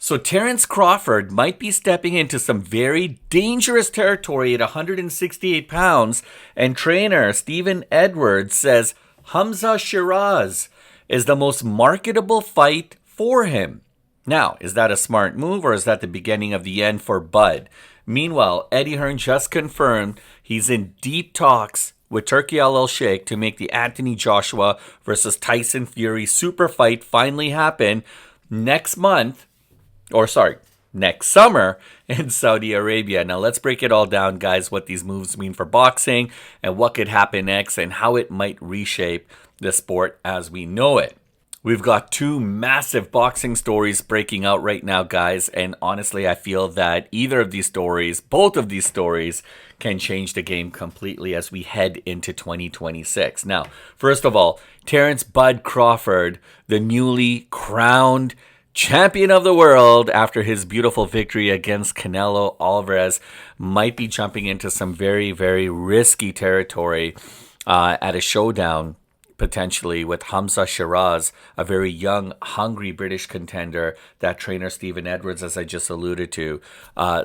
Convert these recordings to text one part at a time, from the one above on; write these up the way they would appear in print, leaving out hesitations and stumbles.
So Terence Crawford might be stepping into some very dangerous territory at 168 pounds, and trainer Stephen Edwards says Hamzah Sheeraz is the most marketable fight for him. Now, is that a smart move or is that the beginning of the end for Bud? Meanwhile, Eddie Hearn just confirmed he's in deep talks with Turki Alalshikh to make the Anthony Joshua versus Tyson Fury super fight finally happen next summer in Saudi Arabia. Now let's break it all down, guys, what these moves mean for boxing and what could happen next and how it might reshape the sport as we know it. We've got two massive boxing stories breaking out right now, guys, and honestly, I feel that both of these stories, can change the game completely as we head into 2026. Now, first of all, Terence Bud Crawford, the newly crowned champion of the world after his beautiful victory against Canelo Alvarez, might be jumping into some very, very risky territory at a showdown, potentially with Hamzah Sheeraz, a very young, hungry British contender that trainer Stephen Edwards, as I just alluded to,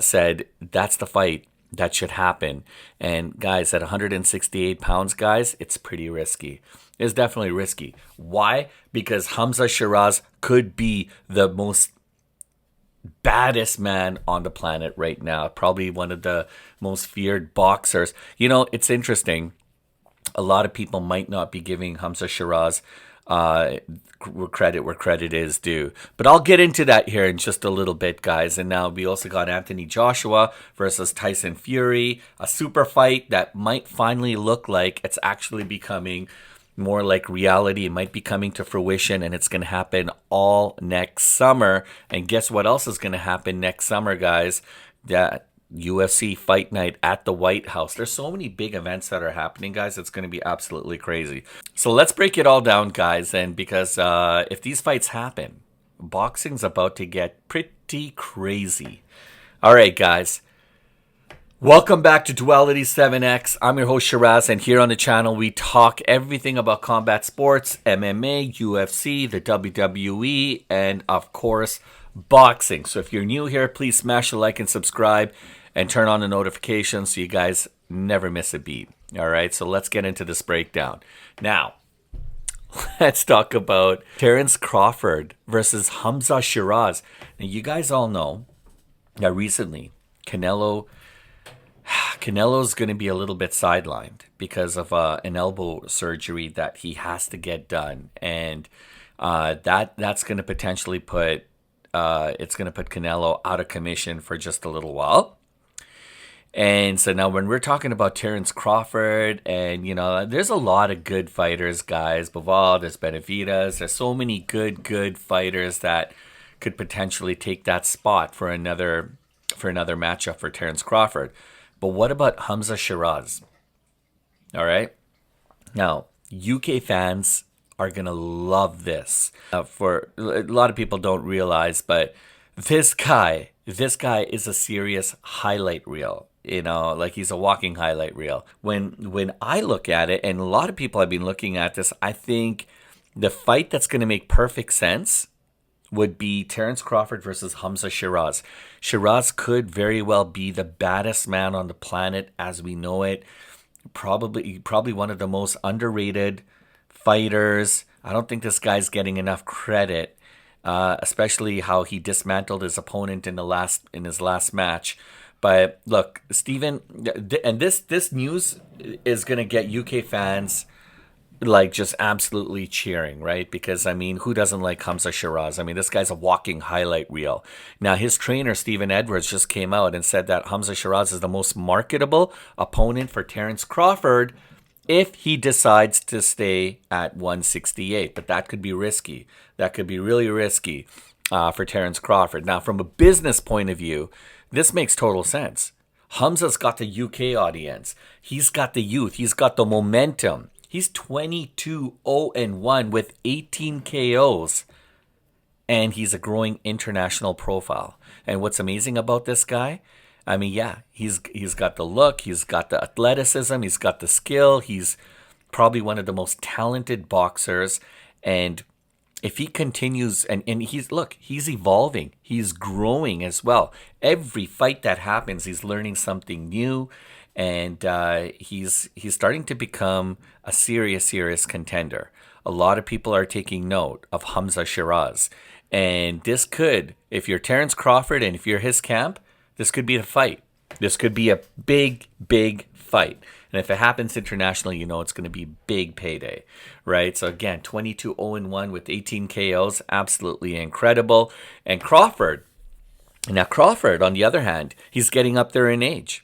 said that's the fight that should happen. And guys, at 168 pounds, guys, it's pretty risky. It's definitely risky. Why? Because Hamzah Sheeraz could be the most baddest man on the planet right now. Probably one of the most feared boxers. You know, it's interesting. A lot of people might not be giving Hamzah Sheeraz credit where credit is due. But I'll get into that here in just a little bit, guys. And now we also got Anthony Joshua versus Tyson Fury, a super fight that might finally look like it's actually becoming more like reality. It might be coming to fruition, and it's going to happen all next summer. And guess what else is going to happen next summer, guys? That UFC Fight Night at the White House. There's so many big events that are happening, guys. It's going to be absolutely crazy. So let's break it all down, guys. And because if these fights happen, boxing's about to get pretty crazy. All right, guys. Welcome back to Duality 7X. I'm your host, Sheeraz, and here on the channel, we talk everything about combat sports, MMA, UFC, the WWE, and of course, boxing. So if you're new here, please smash the like and subscribe and turn on the notifications so you guys never miss a beat. All right, so let's get into this breakdown. Now, let's talk about Terence Crawford versus Hamzah Sheeraz. Now, you guys all know that recently, Canelo's going to be a little bit sidelined because of an elbow surgery that he has to get done. And that's going to potentially put Canelo out of commission for just a little while. And so now when we're talking about Terence Crawford, and, you know, there's a lot of good fighters, guys. Bivol, there's Benavidez. There's so many good fighters that could potentially take that spot for another matchup for Terence Crawford. But what about Hamzah Sheeraz? All right. Now, UK fans are going to love this. For a lot of people don't realize, but this guy is a serious highlight reel. You know, like he's a walking highlight reel. When I look at it, and a lot of people have been looking at this, I think the fight that's going to make perfect sense would be Terence Crawford versus Hamzah Sheeraz. Sheeraz could very well be the baddest man on the planet as we know it. Probably one of the most underrated fighters. I don't think this guy's getting enough credit, especially how he dismantled his opponent in his last match. But look, Steven, and this news is going to get UK fans like just absolutely cheering, right? Because, I mean, who doesn't like Hamzah Sheeraz? I mean, this guy's a walking highlight reel. Now, his trainer, Stephen Edwards, just came out and said that Hamzah Sheeraz is the most marketable opponent for Terence Crawford if he decides to stay at 168. But that could be risky. That could be really risky for Terence Crawford. Now, from a business point of view, this makes total sense. Hamzah's got the UK audience. He's got the youth. He's got the momentum. He's 22-0-1 with 18 KOs. And he's a growing international profile. And what's amazing about this guy, I mean, yeah, he's got the look, he's got the athleticism, he's got the skill. He's probably one of the most talented boxers. And if he continues, and he's evolving, he's growing as well. Every fight that happens, he's learning something new, and he's starting to become a serious contender. A lot of people are taking note of Hamzah Sheeraz, and this could, if you're Terence Crawford and if you're his camp, this could be the fight. This could be a big fight. And if it happens internationally, you know it's going to be big payday, right? So again, 22-0-1 with 18 KOs, absolutely incredible. And Crawford, on the other hand, he's getting up there in age,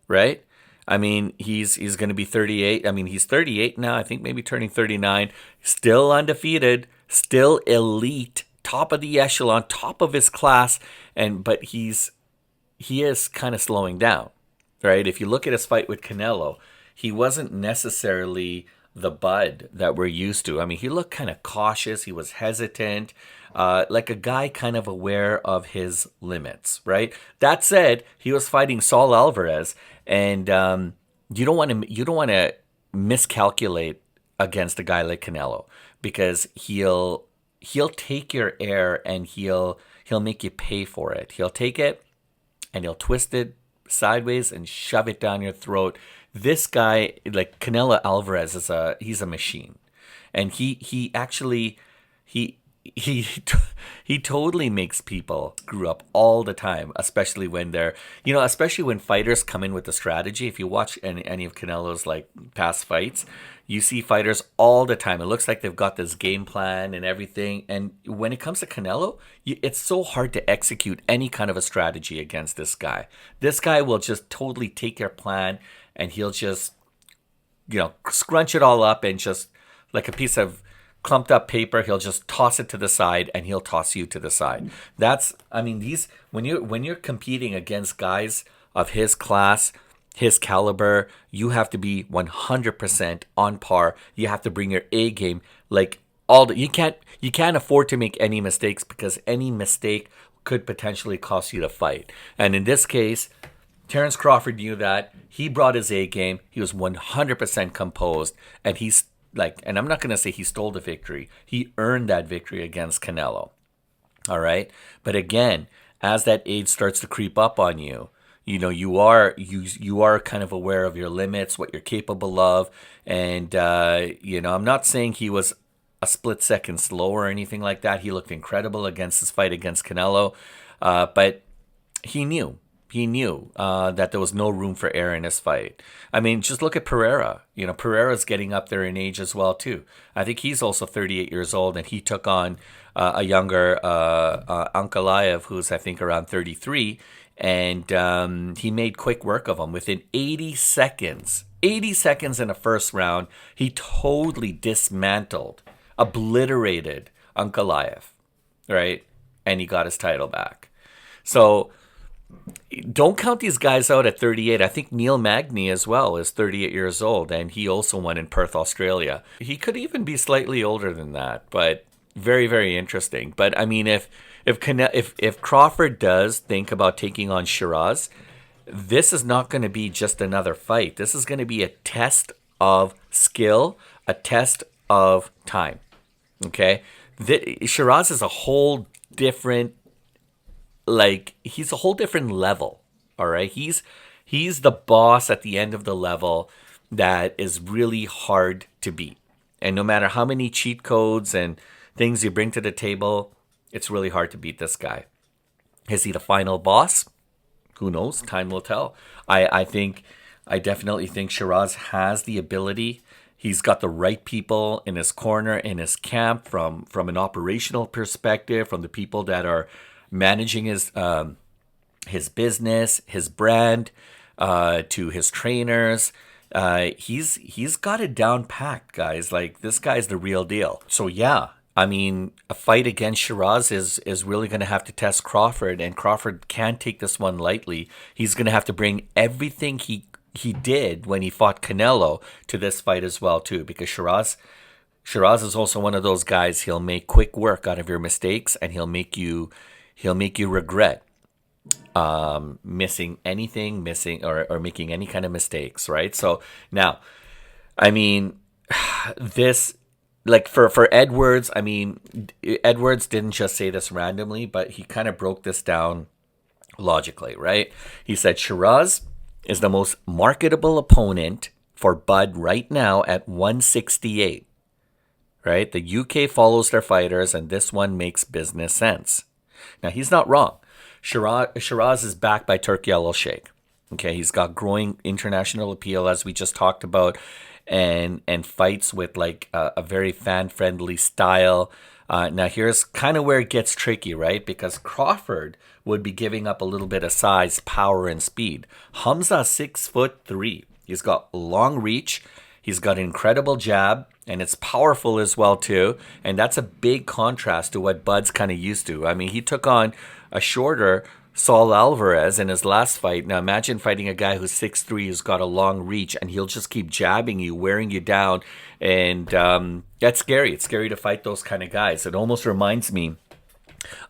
right? I mean, he's going to be 38. I mean, he's 38 now. I think maybe turning 39. Still undefeated, still elite, top of the echelon, top of his class, but he is kind of slowing down, right? If you look at his fight with Canelo, he wasn't necessarily the Bud that we're used to. I mean, he looked kind of cautious. He was hesitant, like a guy kind of aware of his limits, right? That said, he was fighting Saul Alvarez, and you don't want to miscalculate against a guy like Canelo, because he'll take your air and he'll make you pay for it. He'll take it and he'll twist it sideways and shove it down your throat. This guy, like Canelo Alvarez, he's a machine, and he actually he totally makes people screw up all the time, especially when especially when fighters come in with a strategy. If you watch any of Canelo's like past fights, you see fighters all the time. It looks like they've got this game plan and everything. And when it comes to Canelo, it's so hard to execute any kind of a strategy against this guy. This guy will just totally take your plan, and he'll just, scrunch it all up, and just like a piece of clumped up paper, he'll just toss it to the side, and he'll toss you to the side. When you're competing against guys of his class, his caliber, you have to be 100% on par. You have to bring your A game. You can't afford to make any mistakes, because any mistake could potentially cost you the fight. And in this case, Terence Crawford knew that. He brought his A game. He was 100% composed, and and I'm not going to say he stole the victory. He earned that victory against Canelo. All right? But again, as that age starts to creep up on you, you are kind of aware of your limits, what you're capable of. And, I'm not saying he was a split second slow or anything like that. He looked incredible against his fight against Canelo. But he knew. He knew that there was no room for error in his fight. I mean, just look at Pereira. Pereira's getting up there in age as well, too. I think he's also 38 years old, and he took on a younger Ankalaev, who's, I think, around 33, and he made quick work of him. Within 80 seconds in the first round, he totally dismantled, obliterated Ankalaev, right? And he got his title back. So don't count these guys out at 38. I think Neil Magny as well is 38 years old, and he also won in Perth, Australia. He could even be slightly older than that, but very, very interesting. But I mean, if Crawford does think about taking on Sheeraz, this is not going to be just another fight. This is going to be a test of skill, a test of time. Okay, Sheeraz is a whole different. He's a whole different level, all right? He's the boss at the end of the level that is really hard to beat. And no matter how many cheat codes and things you bring to the table, it's really hard to beat this guy. Is he the final boss? Who knows? Time will tell. I definitely think Sheeraz has the ability. He's got the right people in his corner, in his camp, from an operational perspective, from the people that are managing his business, his brand, to his trainers. He's got it down packed, guys. Like, this guy's the real deal. So yeah, I mean, a fight against Sheeraz is really going to have to test Crawford, and Crawford can't take this one lightly. He's going to have to bring everything he did when he fought Canelo to this fight as well, too, because Sheeraz is also one of those guys. He'll make quick work out of your mistakes, and he'll make you regret missing or making any kind of mistakes, right? So now, I mean, this like for Edwards, I mean, Edwards didn't just say this randomly, but he kind of broke this down logically, right? He said Shiraz is the most marketable opponent for Bud right now at 168, right? The UK follows their fighters, and this one makes business sense. Now, he's not wrong. Shiraz is backed by Turki Alalshikh. Okay, he's got growing international appeal, as we just talked about, and fights with like a very fan friendly style. Now here's kind of where it gets tricky, right? Because Crawford would be giving up a little bit of size, power, and speed. Hamzah 6'3". He's got long reach. He's got an incredible jab, and it's powerful as well too. And that's a big contrast to what Bud's kind of used to. I mean, he took on a shorter Saul Alvarez in his last fight. Now imagine fighting a guy who's 6'3", who's got a long reach, and he'll just keep jabbing you, wearing you down. And that's scary. It's scary to fight those kind of guys. It almost reminds me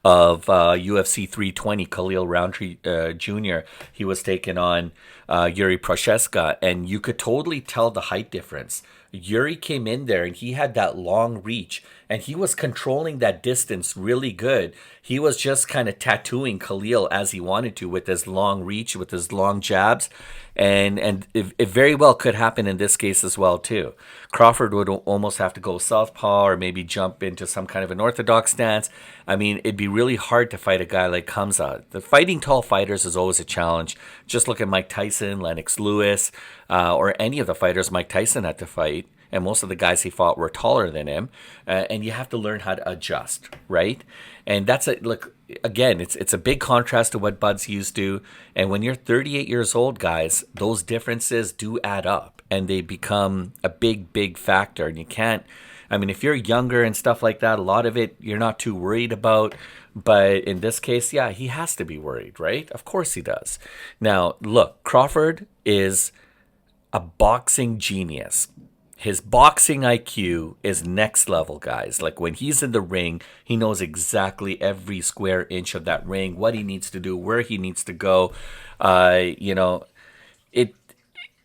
of UFC 320, Khalil Roundtree Jr. He was taking on Yuri Prochaska, and you could totally tell the height difference. Yuri came in there and he had that long reach, and he was controlling that distance really good. He was just kind of tattooing Khalil as he wanted to with his long reach, with his long jabs. And it very well could happen in this case as well too. Crawford would almost have to go southpaw or maybe jump into some kind of an orthodox stance. I mean, it'd be really hard to fight a guy like Hamzah. The fighting tall fighters is always a challenge. Just look at Mike Tyson, Lennox Lewis, or any of the fighters Mike Tyson had to fight. And most of the guys he fought were taller than him. And you have to learn how to adjust, right? And that's a look. Again, it's a big contrast to what Bud's used to. And when you're 38 years old, guys, those differences do add up, and they become a big factor. And you can't. I mean, if you're younger and stuff like that, a lot of it you're not too worried about. But in this case, yeah, he has to be worried, right? Of course he does. Now, look, Crawford is a boxing genius. His boxing IQ is next level, guys. Like when he's in the ring, he knows exactly every square inch of that ring, what he needs to do, where he needs to go. You know,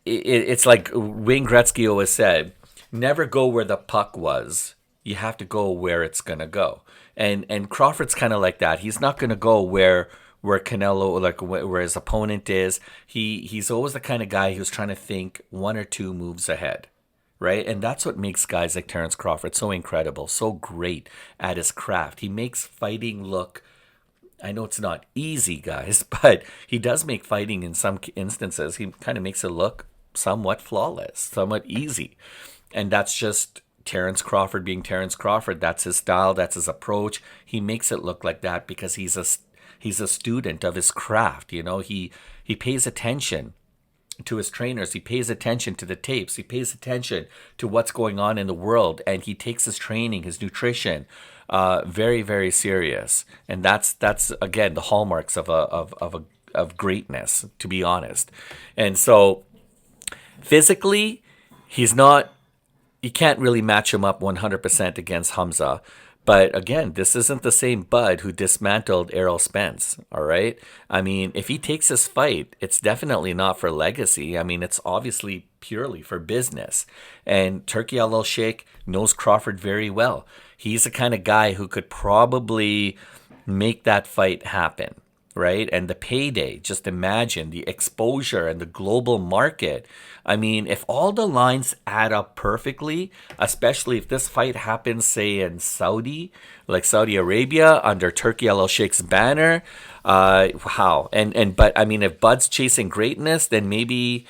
it's like Wayne Gretzky always said, never go where the puck was. You have to go where it's going to go. And Crawford's kind of like that. He's not going to go where Canelo, like where his opponent is. He's always the kind of guy who's trying to think one or two moves ahead. Right? And that's what makes guys like Terence Crawford so incredible, so great at his craft. He makes fighting look, I know it's not easy, guys, but he does make fighting in some instances, he kind of makes it look somewhat flawless, somewhat easy. And that's just Terence Crawford being Terence Crawford. That's his style, that's his approach. He makes it look like that because he's a student of his craft. You know, he pays attention to his trainers, he pays attention to the tapes, he pays attention to what's going on in the world, and he takes his training, his nutrition, very serious. And that's again the hallmarks of greatness, to be honest. And so physically, he's not. You can't really match him up 100% against Hamzah. But again, this isn't the same Bud who dismantled Errol Spence, all right? I mean, if he takes this fight, it's definitely not for legacy. I mean, it's obviously purely for business. And Turki Alalshikh knows Crawford very well. He's the kind of guy who could probably make that fight happen, right? And the payday, just imagine the exposure and the global market. I mean, if all the lines add up perfectly, especially if this fight happens, say, in Saudi, like Saudi Arabia, under Turki Alalshikh's banner, wow. But I mean, if Bud's chasing greatness, then maybe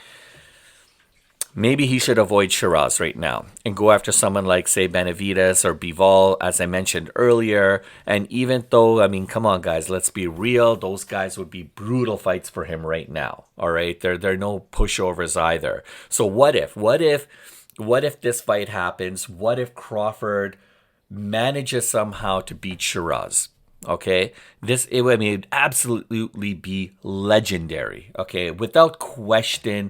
he should avoid Shiraz right now and go after someone like, say, Benavidez or Bivol, as I mentioned earlier. And even though, I mean, come on, guys, let's be real. Those guys would be brutal fights for him right now. All right, they're no pushovers either. So what if this fight happens? What if Crawford manages somehow to beat Shiraz? Okay, it'd absolutely be legendary. Okay, without question.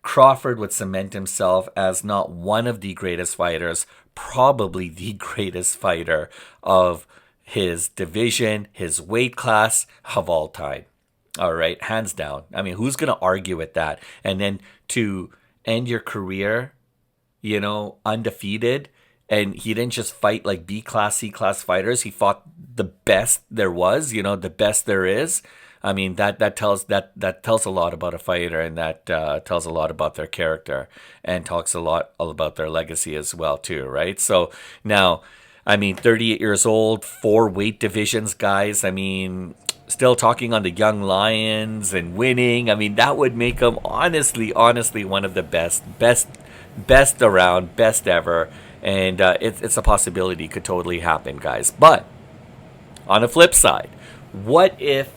Crawford would cement himself as not one of the greatest fighters, probably the greatest fighter of his division, his weight class of all time. All right, hands down. I mean, who's going to argue with that? And then to end your career, you know, undefeated and he didn't just fight like B class, C class fighters. He fought the best there was, the best there is. I mean, that tells a lot about a fighter, and that tells a lot about their character, and talks a lot about their legacy as well too, right? So now, I mean, 38 years old, 4 weight divisions, guys. I mean, still talking on the young lions and winning. I mean, that would make him honestly one of the best around, best ever. And it's a possibility, could totally happen, guys. But on the flip side, what if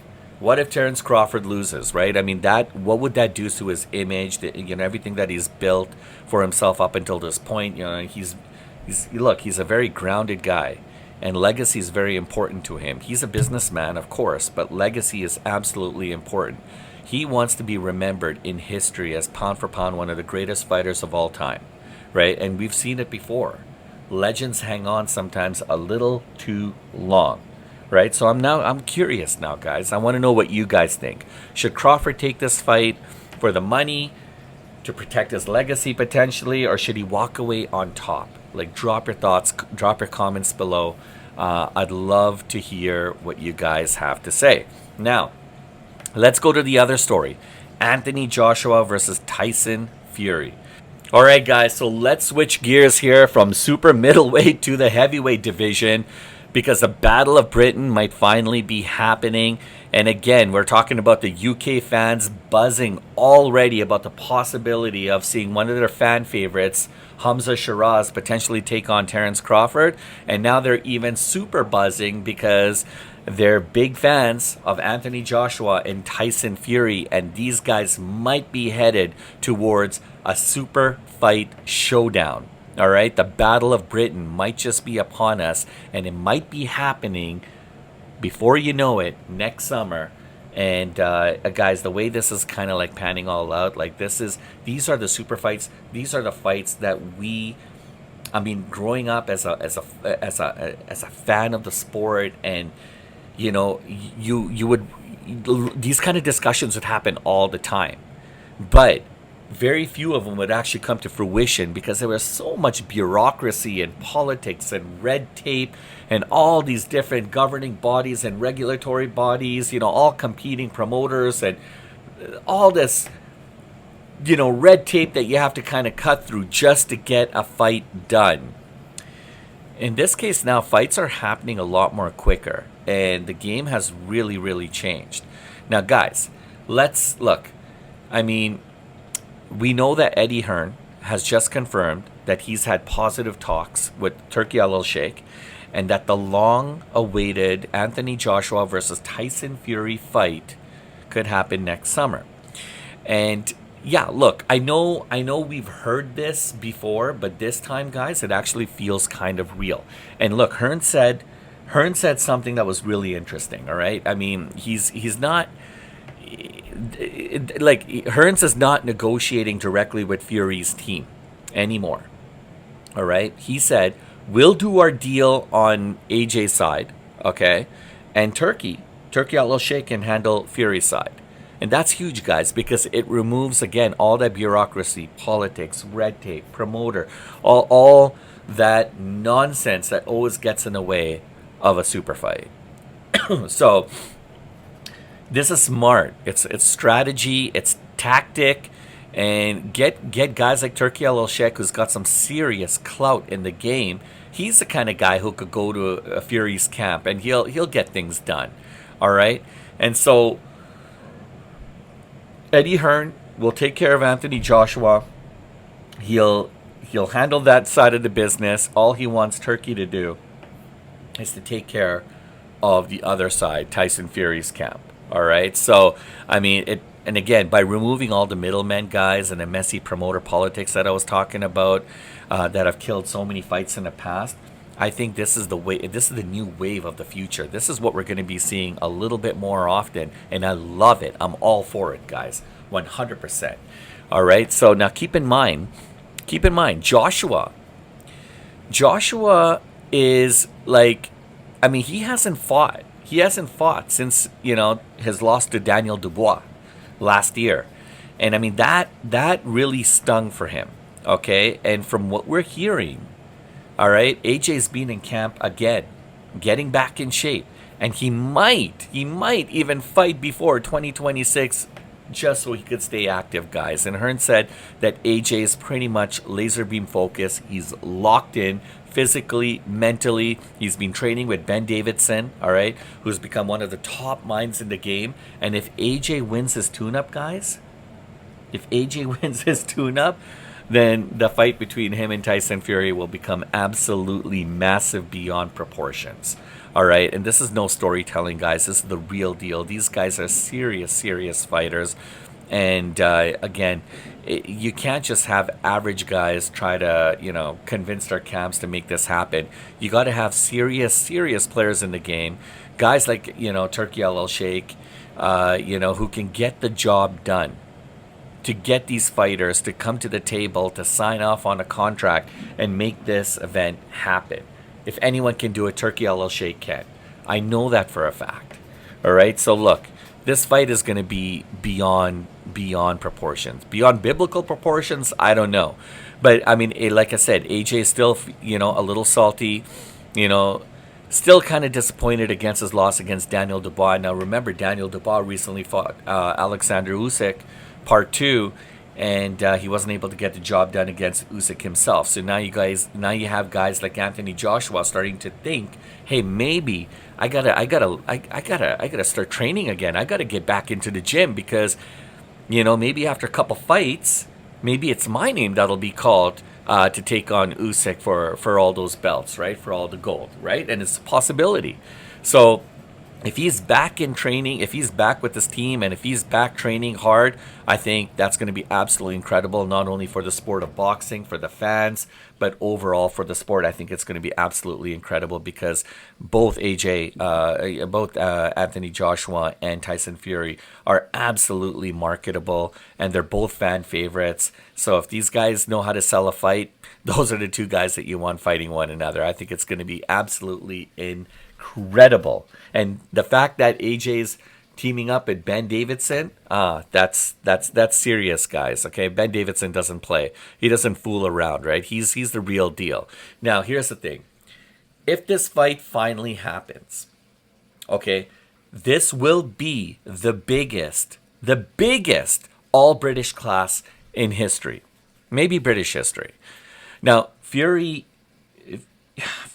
Terence Crawford loses, right? I mean, what would that do to his image? Everything that he's built for himself up until this point. He's a very grounded guy, and legacy is very important to him. He's a businessman, of course, but legacy is absolutely important. He wants to be remembered in history as pound for pound one of the greatest fighters of all time, right? And we've seen it before. Legends hang on sometimes a little too long, right? So I'm curious now, guys. I want to know what you guys think. Should Crawford take this fight for the money, to protect his legacy potentially, or should he walk away on top? Like, drop your thoughts, drop your comments below. I'd love to hear what you guys have to say. Now, let's go to the other story. Anthony Joshua versus Tyson Fury. All right, guys, so let's switch gears here from super middleweight to the heavyweight division, because the Battle of Britain might finally be happening. And again, we're talking about the UK fans buzzing already about the possibility of seeing one of their fan favorites, Hamzah Sheeraz, potentially take on Terence Crawford. And now they're even super buzzing because they're big fans of Anthony Joshua and Tyson Fury, and these guys might be headed towards a super fight showdown. All right, the Battle of Britain might just be upon us, and it might be happening before you know it next summer. And guys, the way this is kind of like panning all out, like these are the super fights. These are the fights that growing up as a fan of the sport, and you would, these kind of discussions would happen all the time, but very few of them would actually come to fruition because there was so much bureaucracy and politics and red tape and all these different governing bodies and regulatory bodies, all competing promoters, and all this, red tape that you have to kind of cut through just to get a fight done. In this case now, fights are happening a lot more quicker, and the game has really, really changed. Now, guys, let's look. We know that Eddie Hearn has just confirmed that he's had positive talks with Turki Alalshikh, and that the long-awaited Anthony Joshua versus Tyson Fury fight could happen next summer. And yeah, look, I know we've heard this before, but this time, guys, it actually feels kind of real. And look, Hearn said something that was really interesting. All right, he's not. Like, Hearns is not negotiating directly with Fury's team anymore. All right, he said, we'll do our deal on AJ's side, okay, and Turki Alalshikh can handle Fury's side. And that's huge, guys, because it removes, again, all that bureaucracy, politics, red tape, promoter, all that nonsense that always gets in the way of a super fight. So this is smart. It's strategy. It's tactic, and get guys like Turki Alalshikh, who's got some serious clout in the game. He's the kind of guy who could go to a Fury's camp and he'll get things done. All right, and so Eddie Hearn will take care of Anthony Joshua. He'll handle that side of the business. All he wants Turki to do is to take care of the other side, Tyson Fury's camp. All right, so and again, by removing all the middlemen, guys, and the messy promoter politics that I was talking about, that have killed so many fights in the past, I think this is the way. This is the new wave of the future. This is what we're going to be seeing a little bit more often, and I love it. I'm all for it, guys, 100%. All right, so now keep in mind, Joshua is like, he hasn't fought. He hasn't fought since, his loss to Daniel Dubois last year. And that really stung for him. Okay. And from what we're hearing, All right, AJ's been in camp again, getting back in shape, and he might even fight before 2026 just so he could stay active, guys. And Hearn said that AJ is pretty much laser beam focused. He's locked in physically, mentally. He's been training with Ben Davidson, all right, who's become one of the top minds in the game. And if AJ wins his tune-up, guys, if AJ wins his tune-up, then the fight between him and Tyson Fury will become absolutely massive beyond proportions. All right, and this is no storytelling, guys. This is the real deal. These guys are serious fighters. And again, you can't just have average guys try to, convince their camps to make this happen. You got to have serious players in the game. Guys like, Turki Alalshikh, who can get the job done, to get these fighters to come to the table to sign off on a contract and make this event happen. If anyone can do it, Turki Alalshikh can. I know that for a fact. All right, so look, this fight is going to be beyond proportions, beyond biblical proportions. I don't know, but I mean, like I said, AJ is still, a little salty, still kind of disappointed against his loss against Daniel Dubois. Now, remember, Daniel Dubois recently fought Alexander Usyk, part 2. And he wasn't able to get the job done against Usyk himself. So now you have guys like Anthony Joshua starting to think, hey, maybe I gotta start training again. I gotta get back into the gym because, maybe after a couple fights, maybe it's my name that'll be called to take on Usyk for all those belts, right? For all the gold, right? And it's a possibility. So if he's back in training, if he's back with his team, and if he's back training hard, I think that's going to be absolutely incredible, not only for the sport of boxing, for the fans, but overall for the sport. I think it's going to be absolutely incredible because both Anthony Joshua and Tyson Fury are absolutely marketable, and they're both fan favorites. So if these guys know how to sell a fight, those are the two guys that you want fighting one another. I think it's going to be absolutely incredible. And the fact that AJ's teaming up with Ben Davidson, that's serious, guys. Okay, Ben Davidson doesn't play. He doesn't fool around, right? He's the real deal. Now, here's the thing. If this fight finally happens, okay, this will be the biggest all British class in history. Maybe British history. Now, Fury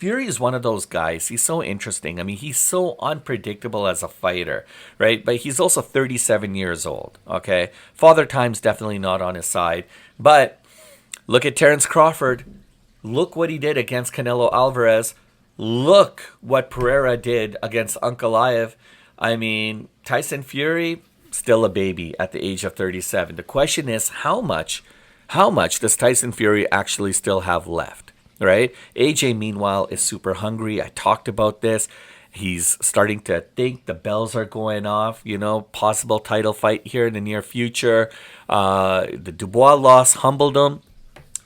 is one of those guys. He's so interesting. I mean, he's so unpredictable as a fighter, right? But he's also 37 years old, okay? Father Time's definitely not on his side. But look at Terence Crawford. Look what he did against Canelo Alvarez. Look what Pereira did against Ankalaev. I mean, Tyson Fury, still a baby at the age of 37. The question is, how much does Tyson Fury actually still have left? Right? AJ, meanwhile, is super hungry. I talked about this. He's starting to think the bells are going off, possible title fight here in the near future. The Dubois loss humbled him.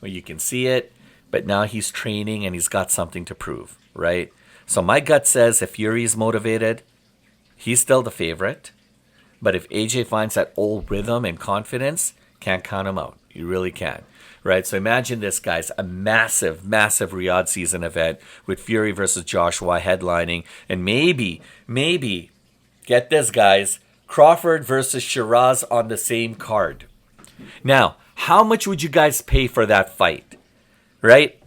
Well, you can see it. But now he's training and he's got something to prove, right? So my gut says if Fury's motivated, he's still the favorite. But if AJ finds that old rhythm and confidence, can't count him out. You really can't. Right, so imagine this, guys, a massive Riyadh season event with Fury versus Joshua headlining, and maybe, get this, guys, Crawford versus Sheeraz on the same card. Now, how much would you guys pay for that fight? Right?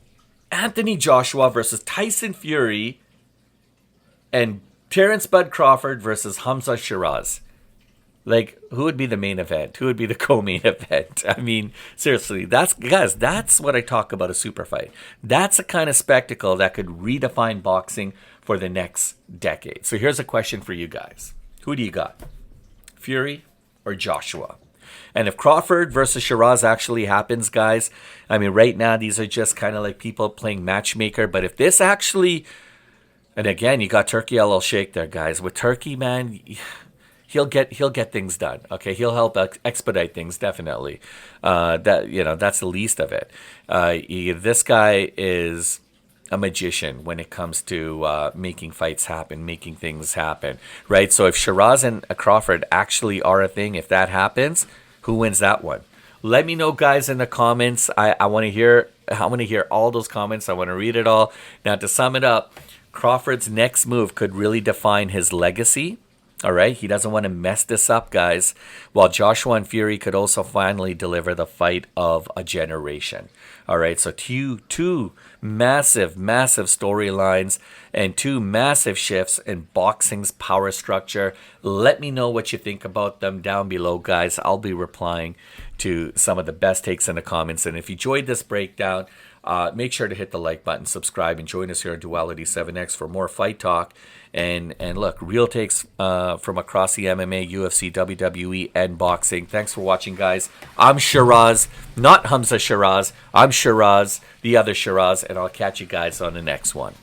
Anthony Joshua versus Tyson Fury and Terence Bud Crawford versus Hamzah Sheeraz. Like, who would be the main event? Who would be the co-main event? I mean, seriously, that's what I talk about a super fight. That's a kind of spectacle that could redefine boxing for the next decade. So here's a question for you guys. Who do you got? Fury or Joshua? And if Crawford versus Sheeraz actually happens, guys, I mean, right now, these are just kind of like people playing matchmaker. But if this actually, and again, you got Turki Alalshikh there, guys. With Turki, man, He'll get things done. Okay, he'll help expedite things definitely. That's the least of it. This guy is a magician when it comes to making fights happen, making things happen. Right. So if Sheeraz and Crawford actually are a thing, if that happens, who wins that one? Let me know, guys, in the comments. I want to hear. I want to hear all those comments. I want to read it all. Now, to sum it up, Crawford's next move could really define his legacy. All right, he doesn't want to mess this up, guys. While Joshua and Fury could also finally deliver the fight of a generation. All right, so two massive storylines and two massive shifts in boxing's power structure. Let me know what you think about them down below, guys. I'll be replying to some of the best takes in the comments. And if you enjoyed this breakdown, make sure to hit the like button, subscribe, and join us here on Duality 7X for more fight talk. And look, real takes from across the MMA, UFC, WWE, and boxing. Thanks for watching, guys. I'm Sheeraz, not Hamzah Sheeraz. I'm Sheeraz, the other Sheeraz, and I'll catch you guys on the next one.